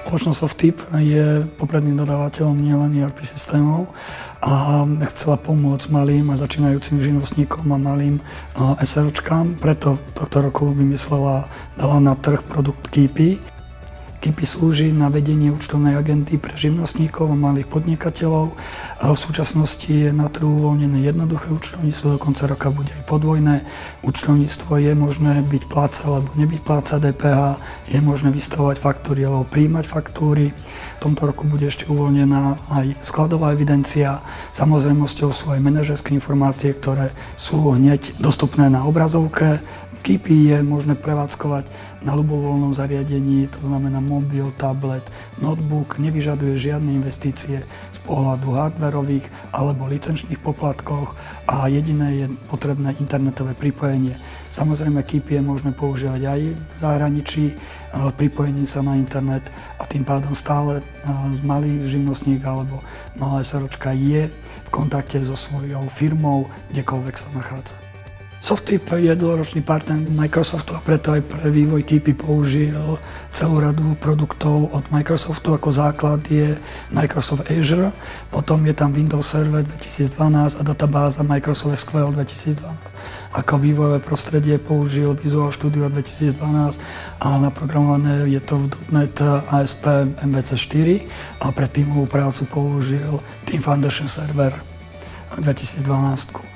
Spoločnosť Softip je popredným dodávateľom nielen ERP systémov a chcela pomôcť malým a začínajúcim živnostníkom a malým SROčkám. Preto tohto roku vymyslela, dala na trh produkt Keepy. Keepy slúži na vedenie účtovnej agendy pre živnostníkov a malých podnikateľov. V súčasnosti je na trhu uvoľnené jednoduché účtovníctvo, do konca roka bude aj podvojné. Účtovníctvo je možné byť pláca alebo nebyť pláca DPH, je možné vystavovať faktúry alebo prijímať faktúry. V tomto roku bude ešte uvoľnená aj skladová evidencia. Samozrejmosťou sú aj manažerské informácie, ktoré sú hneď dostupné na obrazovke. Keepy je možné prevádzkovať na ľubovoľnom zariadení, to znamená mobil, tablet, notebook, nevyžaduje žiadne investície z pohľadu hardwarových alebo licenčných poplatkoch a jediné je potrebné internetové pripojenie. Samozrejme, Keepy je možné používať aj v zahraničí, pripojení sa na internet a tým pádom stále malý živnostník alebo malá SROčka je v kontakte so svojou firmou, kdekoľvek sa nachádza. Softip je dlhoročný partner Microsoftu a preto aj pre vývoj Keepy použil celú radu produktov od Microsoftu. Ako základ je Microsoft Azure, potom je tam Windows Server 2012 a databáza Microsoft SQL 2012. Ako vývojové prostredie použil Visual Studio 2012 a naprogramované je to v .NET ASP MVC 4 a pre tímovú prácu použil Team Foundation Server 2012.